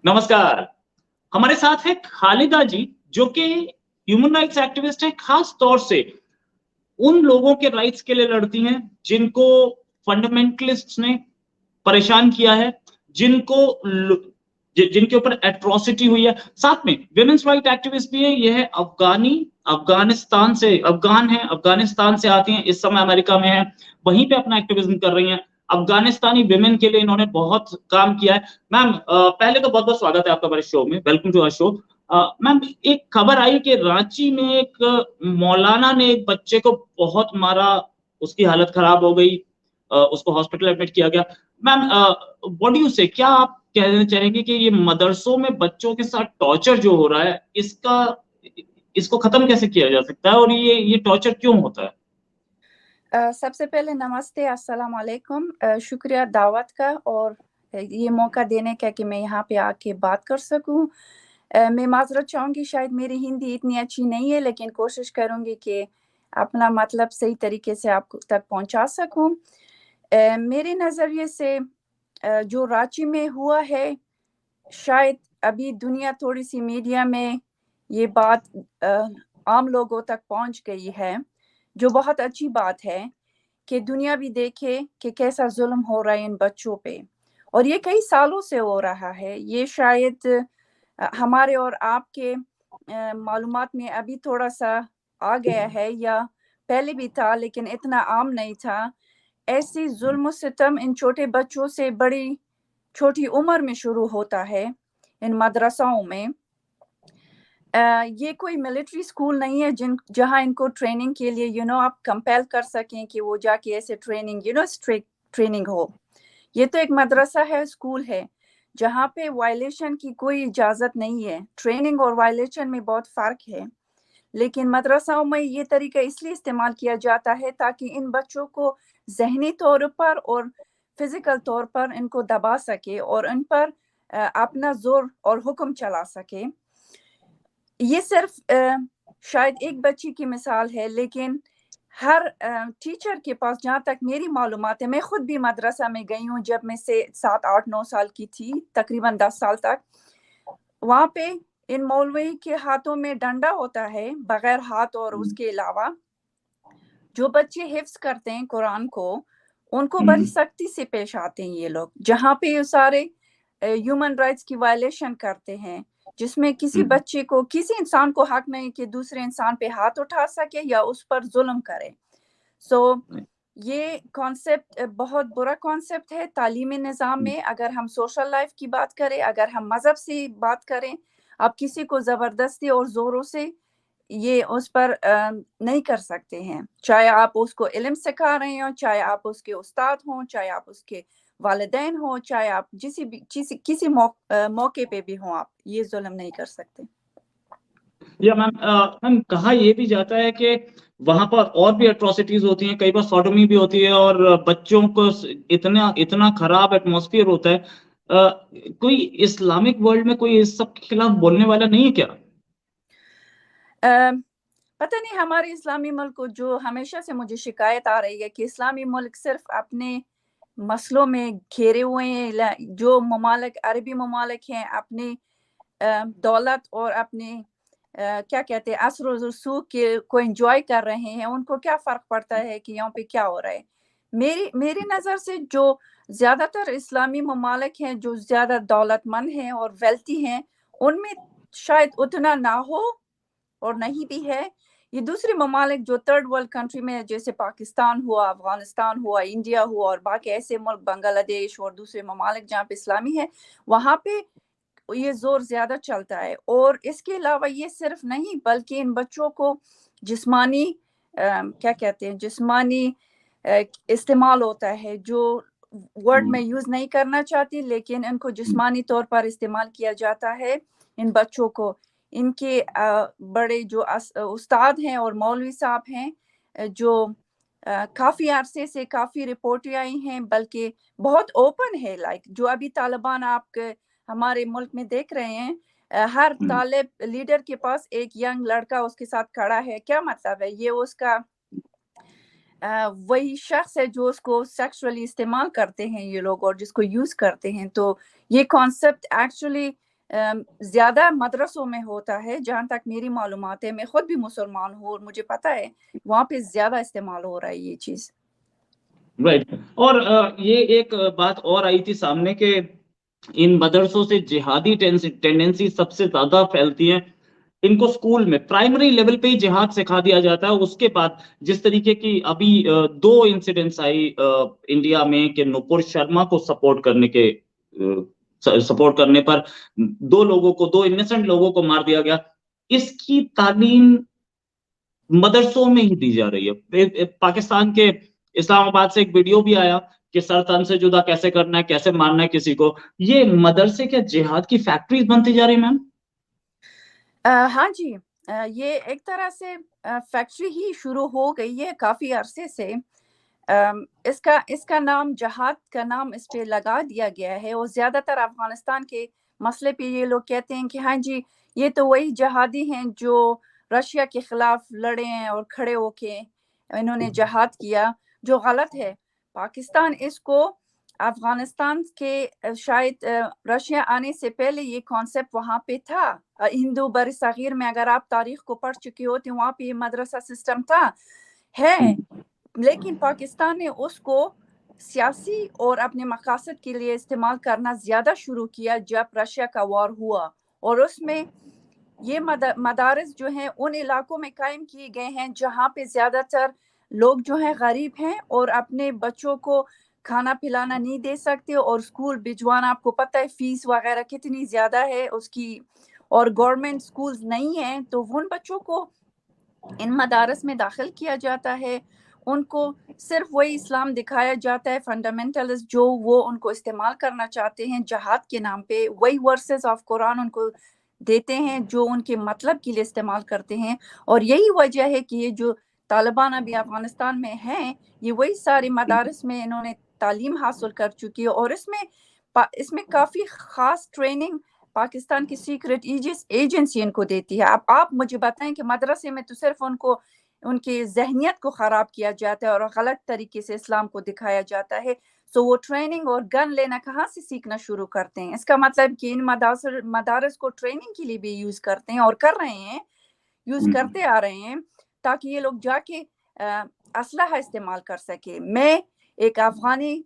नमस्कार। हमारे साथ है खालिदा जी, जो कि ह्यूमन राइट्स एक्टिविस्ट हैं, खास तौर से उन लोगों के राइट्स के लिए लड़ती हैं जिनको फंडामेंटलिस्ट्स ने परेशान किया है, जिनके ऊपर एट्रोसिटी हुई है। साथ में विमेंस राइट एक्टिविस्ट भी है। यह है अफगानिस्तान से आती हैं, इस समय अमेरिका में है, वहीं पे अपना एक्टिविज्म कर रही हैं। अफगानिस्तानी विमेन के लिए इन्होंने बहुत काम किया है। मैम, पहले तो बहुत बहुत स्वागत है आपका हमारे शो में, welcome to our show. Ma'am, एक खबर आई कि रांची में एक मौलाना ने एक बच्चे को बहुत मारा, उसकी हालत खराब हो गई, उसको हॉस्पिटल एडमिट किया गया। मैम, व्हाट डू यू से, क्या आप कहना चाहेंगे कि ये मदरसों में बच्चों के साथ टॉर्चर जो हो रहा है, इसको खत्म कैसे किया जा सकता है, और ये टॉर्चर क्यों होता है? सबसे पहले नमस्ते, अस्सलाम वालेकुम। शुक्रिया दावत का और ये मौका देने का कि मैं यहाँ पे आके बात कर सकूँ। मैं माजरत चाहूँगी, शायद मेरी हिंदी इतनी अच्छी नहीं है, लेकिन कोशिश करूँगी कि अपना मतलब सही तरीके से आप तक पहुँचा सकूँ। मेरे नज़रिए से जो रांची में हुआ है, शायद अभी दुनिया थोड़ी सी मीडिया में ये बात आम लोगों तक पहुँच गई है, जो बहुत अच्छी बात है कि दुनिया भी देखे कि कैसा जुल्म हो रहा है इन बच्चों पे, और ये कई सालों से हो रहा है। ये शायद हमारे और आपके मालूमात में अभी थोड़ा सा आ गया है, या पहले भी था लेकिन इतना आम नहीं था। ऐसी जुल्म सितम इन छोटे बच्चों से बड़ी छोटी उम्र में शुरू होता है इन मदरसाओं में। ये कोई मिलिट्री स्कूल नहीं है जहाँ इनको ट्रेनिंग के लिए आप कंपेल कर सकें कि वो जाके ऐसे ट्रेनिंग स्ट्रिक्ट ट्रेनिंग हो। ये तो एक मदरसा है, स्कूल है, जहाँ पे वायलेशन की कोई इजाज़त नहीं है। ट्रेनिंग और वायलेशन में बहुत फ़र्क है, लेकिन मदरसाओं में ये तरीका इसलिए इस्तेमाल किया जाता है ताकि इन बच्चों को ज़हनी तौर पर और फिज़िकल तौर पर इनको दबा सके और इन पर अपना ज़ोर और हुक्म चला सके। ये सिर्फ शायद एक बच्ची की मिसाल है, लेकिन हर टीचर के पास, जहाँ तक मेरी मालूमात है, मैं खुद भी मदरसा में गई हूँ जब मैं से 7, 8, 9 साल की थी, तकरीबन 10 साल तक। वहाँ पे इन मौलवी के हाथों में डंडा होता है, बगैर हाथ, और उसके अलावा जो बच्चे हिफ्ज करते हैं कुरान को, उनको बड़ी सख्ती से पेश आते हैं ये लोग, जहाँ पे ये सारे ह्यूमन राइट्स की वायलेशन करते हैं, जिसमें किसी बच्चे को, किसी इंसान को हक नहीं कि दूसरे इंसान पे हाथ उठा सके या उस पर जुल्म करे। ये कॉन्सेप्ट बहुत बुरा कॉन्सेप्ट है तालीमी निज़ाम में। अगर हम सोशल लाइफ की बात करें, अगर हम मज़हब से बात करें, आप किसी को ज़बरदस्ती और ज़ोरों से ये उस पर नहीं कर सकते हैं, चाहे आप उसको इल्म सिखा रहे हो, चाहे आप उसके उस्ताद हों, चाहे आप उसके वालिदैन हों, चाहे आप किसी मौके पे भी हों, आप ये जुल्म नहीं कर सकते। या मैम, कहा ये भी जाता है कि वहां पर और भी एट्रोसिटीज होती हैं, कई बार सॉडोमी भी होती है, और बच्चों को इतना इतना खराब एटमॉस्फेयर होता है। कोई इस्लामिक वर्ल्ड में कोई इस सब के खिलाफ बोलने वाला नहीं है क्या? पता नहीं, हमारे इस्लामी मुल्क को जो हमेशा से मुझे शिकायत आ रही है कि इस्लामी मुल्क सिर्फ अपने मसलों में घेरे हुए हैं। जो ममालिक, अरबी ममालिक हैं, अपने दौलत और अपने क्या कहते हैं, असर और रसूख के को एंजॉय कर रहे हैं। उनको क्या फ़र्क पड़ता है कि यहाँ पे क्या हो रहा है। मेरी नज़र से जो ज़्यादातर इस्लामी ममालिक हैं, जो ज़्यादा दौलतमंद हैं और वेल्थी हैं, उनमें शायद उतना ना हो और नहीं भी है। ये दूसरे ममालिक जो थर्ड वर्ल्ड कंट्री में, जैसे पाकिस्तान हुआ, अफगानिस्तान हुआ, इंडिया हुआ, और बाकी ऐसे मुल्क, बांग्लादेश और दूसरे ममालिक जहाँ पे इस्लामी है, वहाँ पे ये जोर ज्यादा चलता है। और इसके अलावा ये सिर्फ नहीं, बल्कि इन बच्चों को जिस्मानी क्या कहते हैं, जिस्मानी इस्तेमाल होता है, जो वर्ड में यूज नहीं करना चाहती, लेकिन इनको जिस्मानी तौर पर इस्तेमाल किया जाता है इन बच्चों को। इनके बड़े जो उस्ताद हैं और मौलवी साहब हैं, जो काफ़ी अरसे से काफ़ी रिपोर्टें आई हैं, बल्कि बहुत ओपन है, लाइक जो अभी तालिबान आप हमारे मुल्क में देख रहे हैं। हर तालिब लीडर के पास एक यंग लड़का उसके साथ खड़ा है। क्या मतलब है? ये उसका वही शख्स है जो उसको सेक्सुअली इस्तेमाल करते हैं ये लोग, और जिसको यूज़ करते हैं। तो ये कॉन्सेप्ट एक्चुअली ज्यादा मदरसों में होता है, जहाँ तक मेरी मालूमात है। मैं खुद भी मुसलमान हूँ और मुझे पता है वहाँ पे ज्यादा इस्तेमाल हो रहा है ये चीज। राइट। और ये एक बात और आई थी सामने के इन मदरसों से जिहादी टेंडेंसी सबसे ज्यादा फैलती है। इनको स्कूल में प्राइमरी लेवल पे ही जिहाद सिखा दिया जाता है। उसके बाद जिस तरीके की अभी दो इंसिडेंट्स आई इंडिया में कि नुपुर शर्मा को सपोर्ट करने पर दो इनोसेंट लोगों को मार दिया गया। इसकी तालीम मदरसों में ही दी जा रही है। पाकिस्तान के इस्लामाबाद से एक वीडियो भी आया कि सर तन से जुदा कैसे करना है, कैसे मारना है किसी को। ये मदरसे क्या जिहाद की फैक्ट्रीज बनती जा रही है मैम? हाँ जी, ये एक तरह से फैक्ट्री ही शुरू हो गई है काफी अरसे से। इसका नाम जहाद का नाम इस पे लगा दिया गया है और ज्यादातर अफगानिस्तान के मसले पे ये लोग कहते हैं कि हाँ जी ये तो वही जहादी हैं जो रशिया के खिलाफ लड़े हैं और खड़े होके इन्होंने जहाद किया, जो गलत है। पाकिस्तान इसको अफगानिस्तान के शायद रशिया आने से पहले ये कॉन्सेप्ट वहाँ पे था। हिंदू बर सगीर में अगर आप तारीख को पढ़ चुके हो तो वहाँ पे ये मदरसा सिस्टम था है, लेकिन पाकिस्तान ने उसको सियासी और अपने मकासद के लिए इस्तेमाल करना ज़्यादा शुरू किया जब रशिया का वॉर हुआ। और उसमें ये मदारस जो हैं उन इलाकों में कायम किए गए हैं जहाँ पे ज़्यादातर लोग जो हैं गरीब हैं और अपने बच्चों को खाना पिलाना नहीं दे सकते और स्कूल भिजवाना, आपको पता है फीस वगैरह कितनी ज़्यादा है उसकी, और गवर्नमेंट स्कूल्स नहीं हैं, तो उन बच्चों को इन मदारस में दाखिल किया जाता है। उनको सिर्फ वही इस्लाम दिखाया जाता है फंडामेंटलिस्ट जो वो उनको इस्तेमाल करना चाहते हैं जहाद के नाम पे, वही वर्सेस ऑफ कुरान उनको देते हैं जो उनके मतलब के लिए इस्तेमाल करते हैं। और यही वजह है कि ये जो तालिबान अभी अफगानिस्तान में हैं, ये वही सारे मदारस में इन्होंने तालीम हासिल कर चुकी है और इसमें काफ़ी ख़ास ट्रेनिंग पाकिस्तान की सीक्रेट एजेंसी इनको देती है। अब आप मुझे बताएं कि मदरसे में तो सिर्फ उनको उनकी जहनियत को ख़राब किया जाता है और गलत तरीके से इस्लाम को दिखाया जाता है, सो वो ट्रेनिंग और गन लेना कहाँ से सीखना शुरू करते हैं? इसका मतलब कि इन मदारस को ट्रेनिंग के लिए भी यूज़ करते हैं और कर रहे हैं, यूज़ करते आ रहे हैं ताकि ये लोग जाके असलहा इस्तेमाल कर सके। मैं एक अफगानी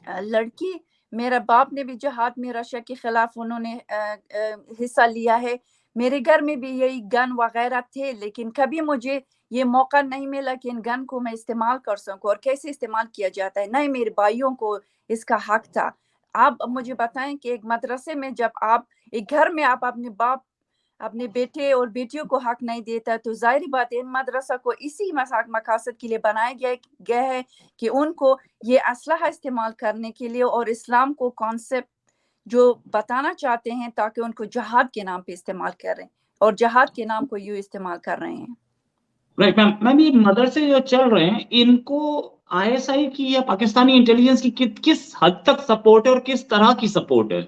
लड़की, मेरा बाप ने भी जहाद में रशिया के खिलाफ उन्होंने हिस्सा लिया है। मेरे घर में भी यही गन वगैरह थे, लेकिन कभी मुझे ये मौका नहीं मिला कि इन गन को मैं इस्तेमाल कर सकूं और कैसे इस्तेमाल किया जाता है। नहीं, मेरे भाइयों को इसका हक था। आप मुझे बताएं कि एक मदरसे में जब आप एक घर में आप अपने बेटे और बेटियों को हक नहीं देता, तो जाहिर बात है इन मदरसा को इसी मकासद के लिए बनाया गया है कि उनको ये असलहा इस्तेमाल करने के लिए और इस्लाम को कॉन्सेप्ट जो बताना चाहते हैं ताकि उनको जहाद के नाम पे इस्तेमाल करें, और जहाद के नाम को यूँ इस्तेमाल कर रहे हैं। राइट मैम, ये मदरसे जो चल रहे हैं इनको आईएसआई की या पाकिस्तानी इंटेलिजेंस की किस हद तक सपोर्ट है और किस तरह की सपोर्ट है?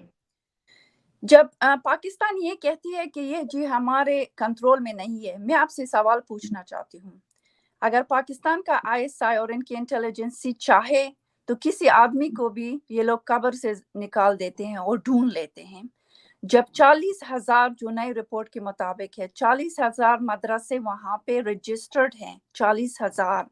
जब पाकिस्तान ये कहती है कि ये जी हमारे कंट्रोल में नहीं है, मैं आपसे सवाल पूछना चाहती हूँ, अगर पाकिस्तान का आईएसआई और इनकी इंटेलिजेंसी चाहे तो किसी आदमी को भी ये लोग कब्र से निकाल देते हैं और ढूंढ लेते हैं। जब 40,000 जो नई रिपोर्ट के मुताबिक है 40,000 मदरसे वहां पे रजिस्टर्ड हैं, 40,000,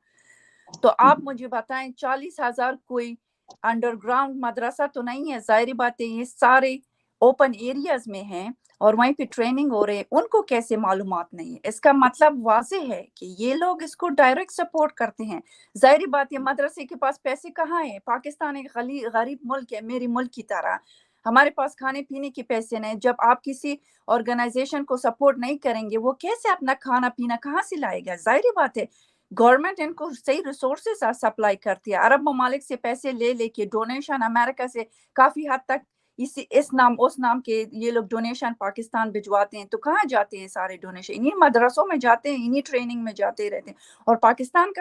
तो आप मुझे बताएं 40,000 कोई अंडरग्राउंड मदरसा तो नहीं है। जाहिर बात है ये सारे ओपन एरियाज में हैं और वहीं पे ट्रेनिंग हो रहे हैं, उनको कैसे मालूमात नहीं है? इसका मतलब वाज़ेह है कि ये लोग इसको डायरेक्ट सपोर्ट करते हैं। जाहिर बात है मदरसे के पास पैसे कहाँ हैं? पाकिस्तान एक गरीब मुल्क है, मेरे मुल्क की तरह। हमारे पास खाने पीने के पैसे नहीं। जब आप किसी ऑर्गेनाइजेशन को सपोर्ट नहीं करेंगे, वो कैसे अपना खाना पीना कहाँ से लाएगा? जाहिर बात है गवर्नमेंट इनको सही रिसोर्सेज सप्लाई करती है। अरब ममालिक से पैसे ले लेके डोनेशन, अमेरिका से काफ़ी हद तक इस नाम उस नाम के ये लोग डोनेशन पाकिस्तान भिजवाते हैं। तो कहाँ जाते हैं सारे डोनेशन? इन्हीं मदरसों में जाते हैं, इन्हीं ट्रेनिंग में जाते रहते हैं। और पाकिस्तान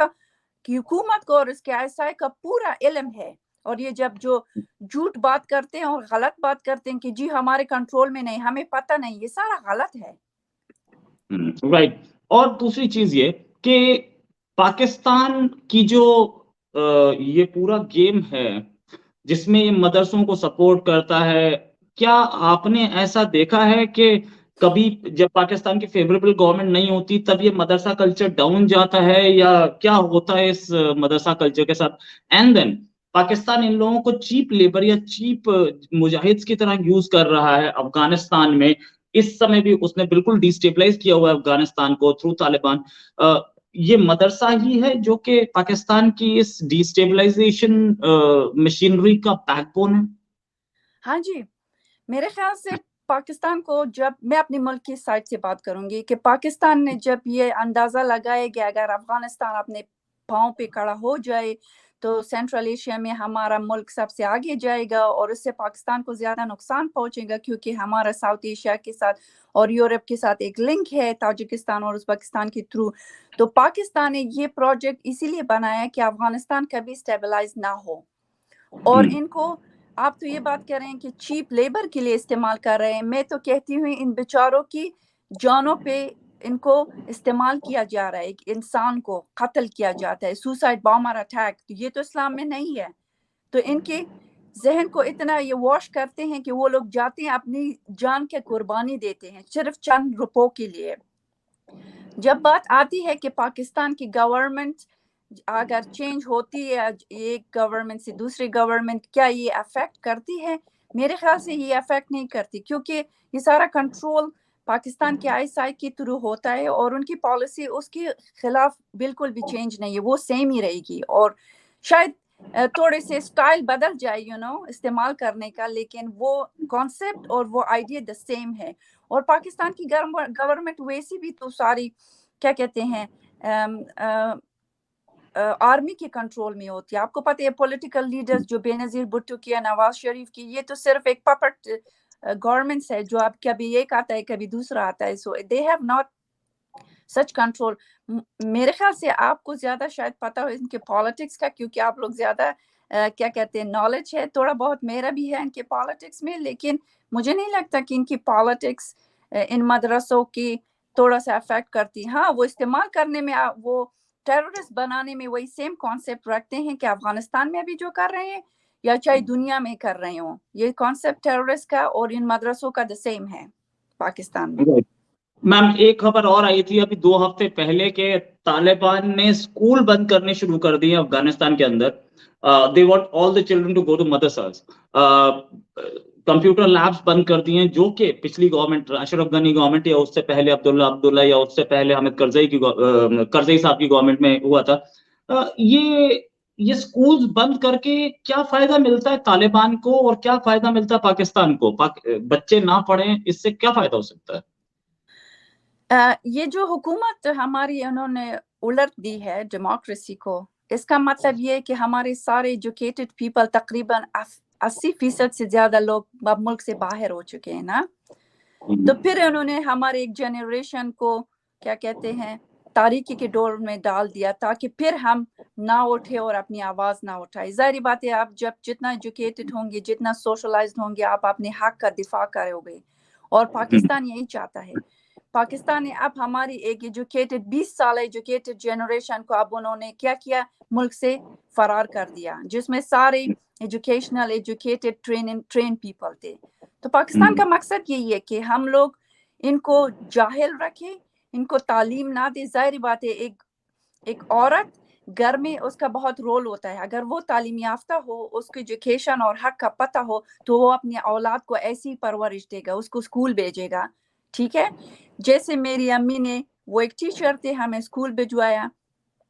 की हुकूमत को और इसके आईएसआई का पूरा इल्म है, और ये जब जो झूठ बात करते हैं और गलत बात करते हैं कि जी हमारे कंट्रोल में नहीं, हमें पता नहीं, ये सारा गलत है। राइट। और दूसरी चीज ये कि पाकिस्तान की जो ये पूरा गेम है जिसमें ये मदरसों को सपोर्ट करता है کیا آپ نے ایسا دیکھا ہے کہ کبھی جب پاکستان کی فیوریبل گورنمنٹ نہیں ہوتی تب یہ مدرسہ کلچر ڈاؤن جاتا ہے، یا کیا ہوتا ہے اس مدرسہ کلچر کے ساتھ؟ اینڈ دین پاکستان ان لوگوں کو چیپ لیبر یا چیپ مجاہد کی طرح یوز کر رہا ہے افغانستان میں. اس سمے بھی اس نے بالکل ڈیسٹیبلائز کیا ہوا ہے افغانستان کو تھرو طالبان. یہ مدرسہ ہی ہے جو کہ پاکستان کی اس ڈیسٹیبلائزیشن مشینری کا بیک بون ہے. ہاں جی، میرے خیال سے پاکستان کو، جب میں اپنے ملک کی سائڈ سے بات کروں گی، کہ پاکستان نے جب یہ اندازہ لگایا کہ اگر افغانستان اپنے پاؤں پہ کھڑا ہو جائے تو سینٹرل ایشیا میں ہمارا ملک سب سے آگے جائے گا اور اس سے پاکستان کو زیادہ نقصان پہنچے گا، کیونکہ ہمارا ساؤتھ ایشیا کے ساتھ اور یورپ کے ساتھ ایک لنک ہے تاجکستان اور ازبکستان کے تھرو. تو پاکستان نے یہ پروجیکٹ اسی لیے بنایا کہ افغانستان کبھی اسٹیبلائز نہ ہو. اور ان کو، آپ تو یہ بات کر رہے ہیں کہ چیپ لیبر کے لیے استعمال کر رہے ہیں، میں تو کہتی ہوں ان بیچاروں کی جانوں پہ ان کو استعمال کیا جا رہا ہے. ایک انسان کو قتل کیا جاتا ہے، سوسائڈ بامر اٹیک. یہ تو اسلام میں نہیں ہے. تو ان کے ذہن کو اتنا یہ واش کرتے ہیں کہ وہ لوگ جاتے ہیں اپنی جان کے قربانی دیتے ہیں صرف چند روپوں کے لیے. جب بات آتی ہے کہ پاکستان کی گورنمنٹ اگر چینج ہوتی ہے ایک گورنمنٹ سے دوسری گورنمنٹ، کیا یہ افیکٹ کرتی ہے؟ میرے خیال سے یہ افیکٹ نہیں کرتی، کیونکہ یہ سارا کنٹرول پاکستان کے آئی ایس آئی کے تھرو ہوتا ہے اور ان کی پالیسی اس کے خلاف بالکل بھی چینج نہیں ہے، وہ سیم ہی رہے گی. اور شاید تھوڑے سے اسٹائل بدل جائے استعمال کرنے کا، لیکن وہ کانسیپٹ اور وہ آئیڈیا دا سیم ہے. اور پاکستان کی گورنمنٹ ویسی بھی تو ساری کیا کہتے ہیں آرمی کے کنٹرول میں ہوتی ہے. آپ کو پتہ ہے پولیٹیکل لیڈرز جو بے نظیر بھٹو کی یا نواز شریف کی، یہ تو صرف ایک پپٹ گورنمنٹس ہے جو اب کبھی ایک آتا ہے کبھی دوسرا آتا ہے. So they have not such control. میرے خیال سے آپ کو زیادہ شاید پتہ ہو ان کے پالیٹکس کا، کیونکہ آپ لوگ زیادہ کیا کہتے ہیں نالج ہے. تھوڑا بہت میرا بھی ہے ان کے پالیٹکس میں، لیکن مجھے نہیں لگتا کہ ان کی پالیٹکس ان مدرسوں کی تھوڑا سا افیکٹ کرتی. ہاں، وہ استعمال کرنے میں، وہ ٹیررسٹ بنانے میں وہی سیم کانسیپٹ رکھتے ہیں کہ افغانستان میں ابھی جو کر رہے ہیں یا چاہے دنیا میں کر رہے ہوں، یہ کانسیپٹ ٹیررسٹ کا اور ان مدرسوں کا دا سیم ہے پاکستان میں. میم ایک خبر اور آئی تھی ابھی 2 ہفتے پہلے کہ طالبان نے اسکول بند کرنے شروع کر دیے افغانستان کے اندر. they want all the children to go to madrasas. Computer labs بند کر دیے جو کہ پچھلی گورنمنٹ، اشرف غنی گورنمنٹ یا اس سے پہلے عبداللہ یا اس سے پہلے حامد کرزئی صاحب کی گورنمنٹ میں ہوا تھا. یہ سکولز بند کر کے کیا فائدہ ملتا ہے طالبان کو اور کیا فائدہ ملتا ہے پاکستان کو؟ بچے نہ پڑھیں، اس سے کیا فائدہ ہو سکتا ہے؟ یہ جو حکومت ہماری انہوں نے الٹ دی ہے ڈیموکریسی کو، اس کا مطلب یہ ہے کہ ہمارے سارے ایجوکیٹڈ پیپل تقریباً 80% سے زیادہ لوگ ملک سے باہر ہو چکے ہیں نا. تو پھر انہوں نے ہمارے ایک جنریشن کو کیا کہتے ہیں تاریکی کے دور میں ڈال دیا تاکہ پھر ہم نہ اٹھے اور اپنی آواز نہ اٹھائے. ظاہری بات ہے، آپ جب جتنا ایجوکیٹڈ ہوں گے، جتنا سوشلائزڈ ہوں گے، آپ اپنے حق کا دفاع کرو گے. اور پاکستان یہی چاہتا ہے. پاکستان نے اب ہماری ایک ایجوکیٹڈ 20 سال ایجوکیٹڈ جنریشن کو اب انہوں نے کیا کیا، ملک سے فرار کر دیا، جس میں سارے ایجوکیٹڈ ٹرین پیپل تھے. تو پاکستان کا مقصد یہی ہے کہ ہم لوگ ان کو جاہل رکھیں، ان کو تعلیم نہ دیں. ظاہری بات ہے، ایک عورت گھر میں اس کا بہت رول ہوتا ہے. اگر وہ تعلیم یافتہ ہو، اس کو ایجوکیشن اور حق کا پتہ ہو، تو وہ اپنی اولاد کو ایسی پرورش دے گا، اس کو اسکول بھیجے گا. ٹھیک ہے، جیسے میری امی نے، وہ ایک ٹیچر تھے، ہمیں اسکول بھجوایا،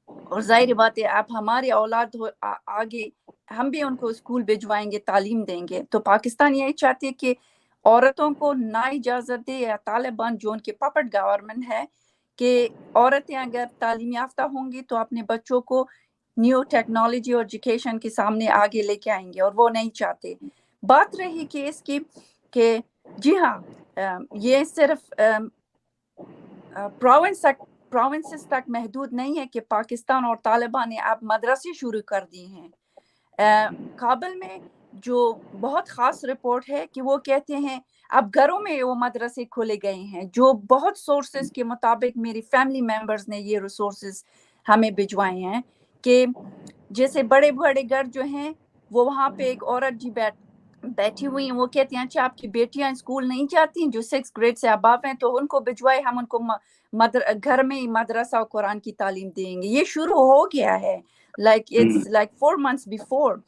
اور ظاہر بات ہے اب ہماری اولاد آگے ہم بھی ان کو اسکول بھجوائیں گے، تعلیم دیں گے. تو پاکستان یہی چاہتے ہیں کہ عورتوں کو نہ اجازت دے، یا طالبان جو ان کے پپٹ گورنمنٹ ہے، کہ عورتیں اگر تعلیم یافتہ ہوں گی تو اپنے بچوں کو نیو ٹیکنالوجی اور ایجوکیشن کے سامنے آگے لے کے آئیں گے، اور وہ نہیں چاہتے. بات رہی کہ اس کی کہ جی ہاں، یہ صرف پروونسز تک محدود نہیں ہے کہ پاکستان اور طالبان نے اب مدرسے شروع کر دی ہیں. کابل میں جو بہت خاص رپورٹ ہے کہ وہ کہتے ہیں اب گھروں میں وہ مدرسے کھولے گئے ہیں، جو بہت سورسز کے مطابق میری فیملی ممبرز نے یہ ریسورسز ہمیں بھجوائے ہیں، کہ جیسے بڑے بڑے گھر جو ہیں وہ وہاں پہ ایک عورت جی बैठी हुई हैं, वो कहती हैं अच्छा आपकी बेटियां स्कूल नहीं जाती जो 6th ग्रेड से अबव हैं तो उनको भिजवाए, हम उनको घर में ही मदरसा और कुरान की तालीम देंगे। ये शुरू हो गया है, like it's like 4 months before.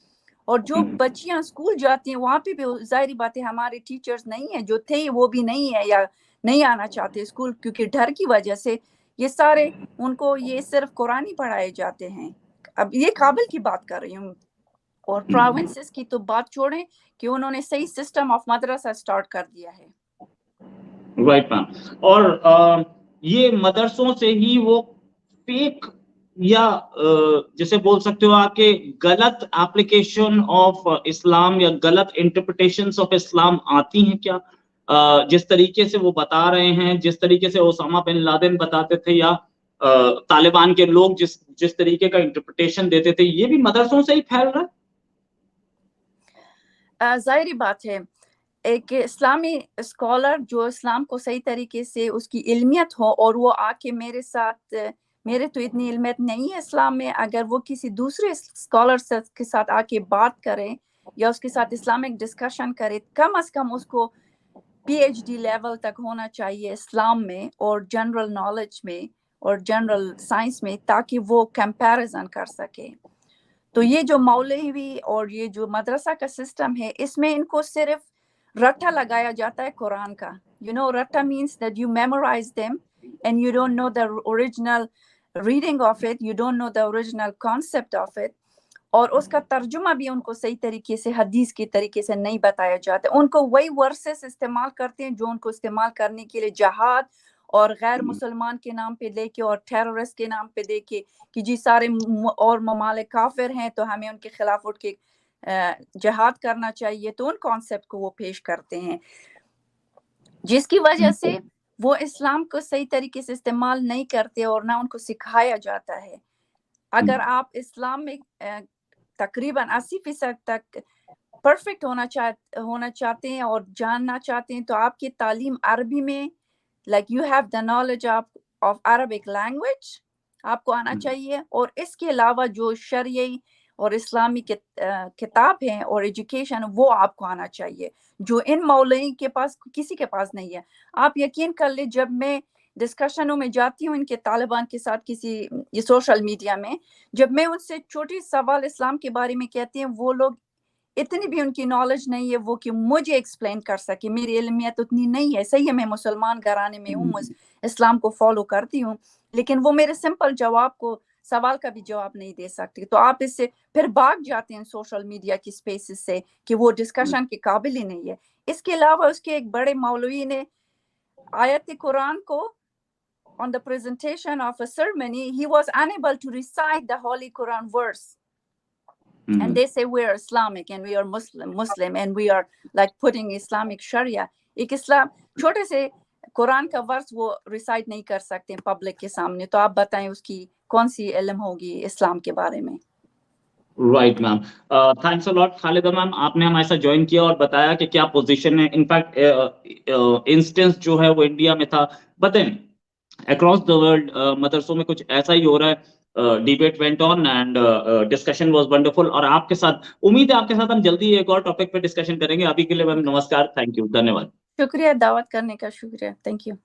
और जो बच्चियां स्कूल जाती हैं वहाँ पे भी जाहिर बात है हमारे टीचर्स नहीं है, जो थे वो भी नहीं है या नहीं आना चाहते स्कूल, क्योंकि डर की वजह से ये सारे उनको ये सिर्फ कुरान ही पढ़ाए जाते हैं। अब ये काबिल की बात कर रही हूँ। और प्रोविंसेस की तो बात छोड़ें कि उन्होंने सही सिस्टम ऑफ मदरसा स्टार्ट कर दिया है। Right ma'am. और ये मदरसों से ही वो फेक या जैसे बोल सकते हो आपके गलत एप्लीकेशन ऑफ इस्लाम या गलत इंटरप्रिटेशंस ऑफ इस्लाम आती हैं क्या? जिस तरीके से वो बता रहे हैं, जिस तरीके से ओसामा बिन लादेन बताते थे या तालिबान के लोग जिस तरीके का इंटरप्रिटेशन देते थे, ये भी मदरसों से ही फैल रहा है? जाहिर बात है, एक इस्लामी स्कॉलर जो इस्लाम को सही तरीके से उसकी इल्मियत हो और वो आके मेरे साथ, मेरे तो इतनी इल्मियत नहीं है इस्लाम में, अगर वो किसी दूसरे स्कॉलर के साथ आके बात करे या उसके साथ इस्लामिक डिस्कशन करे, कम अज कम उसको PhD लेवल तक होना चाहिए इस्लाम में और जनरल नॉलेज में और जनरल साइंस में, ताकि वो कंपैरिजन कर सके। तो ये जो मौलवी और ये जो मदरसा का सिस्टम है, इसमें इनको सिर्फ रट्टा लगाया जाता है कुरान का। You know, रट्टा means that you memorize them and you don't know the original reading of it, you don't know the original concept of it. और उसका तर्जुमा भी उनको सही तरीके से हदीस के तरीके से नहीं बताया जाता। उनको वही वर्सेस इस्तेमाल करते हैं जो उनको इस्तेमाल करने के लिए जहाद और गैर मुसलमान के नाम पे लेके और टेररिस्ट के नाम पे देके कि जी सारे और ममालिक काफिर हैं तो हमें उनके खिलाफ उठ के जहाद करना चाहिए, तो उन कॉन्सेप्ट को वो पेश करते हैं, जिसकी वजह से वो इस्लाम को सही तरीके से इस्तेमाल नहीं करते और ना उनको सिखाया जाता है। अगर आप इस्लाम में तकरीबन 80% तक परफेक्ट होना चाहते हैं और जानना चाहते हैं तो आपकी तालीम अरबी में, like you have the knowledge of Arabic language आपको आना चाहिए, और इसके अलावा जो शरई और इस्लामी किताब हैं और एजुकेशन वो आपको आना चाहिए, जो इन मौलवी के पास किसी के पास नहीं है। आप यकीन कर ले, जब मैं डिस्कशनों में जाती हूँ इनके तालिबान के साथ किसी ये सोशल मीडिया में, जब मैं उनसे छोटी सवाल इस्लाम के बारे में कहती हैं, वो लोग इतनी भी उनकी नॉलेज नहीं है वो कि मुझे एक्सप्लेन कर सके, मेरी इल्मियत उतनी नहीं है। सही है, मैं मुसलमान घराने में हूँ, इस्लाम को फॉलो करती हूँ, लेकिन वो मेरे सिंपल जवाब को, सवाल का भी जवाब नहीं दे सकती। तो आप इससे फिर भाग जाते हैं सोशल मीडिया की स्पेसेस से कि वो डिस्कशन के काबिल ही नहीं है। इसके अलावा उसके एक बड़े मौलवी ने आयत कुरान को on the presentation of a ceremony, he was unable to recite the Holy Quran verse. And they say we are Islamic and we are Muslim and we are like putting Islamic Sharia. एक इस्लाम छोटे से कुरान का verse वो recite नहीं कर सकते public के सामने, तो आप बताएं उसकी कौन सी इल्म होगी इस्लाम के बारे में। Right ma'am, thanks a lot Khalida ma'am, आपने हमारे साथ ज्वाइन किया और बताया कि क्या पोजीशन है। इनफैक्ट इंस्टेंस जो है वो इंडिया में था, बताएं अक्रॉस द वर्ल्ड मदरसों में कुछ ऐसा ही हो रहा है। Debate went on and discussion was wonderful, और आपके साथ उम्मीद है आपके साथ हम जल्दी एक और टॉपिक पे डिस्कशन करेंगे। अभी के लिए मैम नमस्कार, थैंक यू, धन्यवाद। शुक्रिया दावत करने का, शुक्रिया, थैंक यू।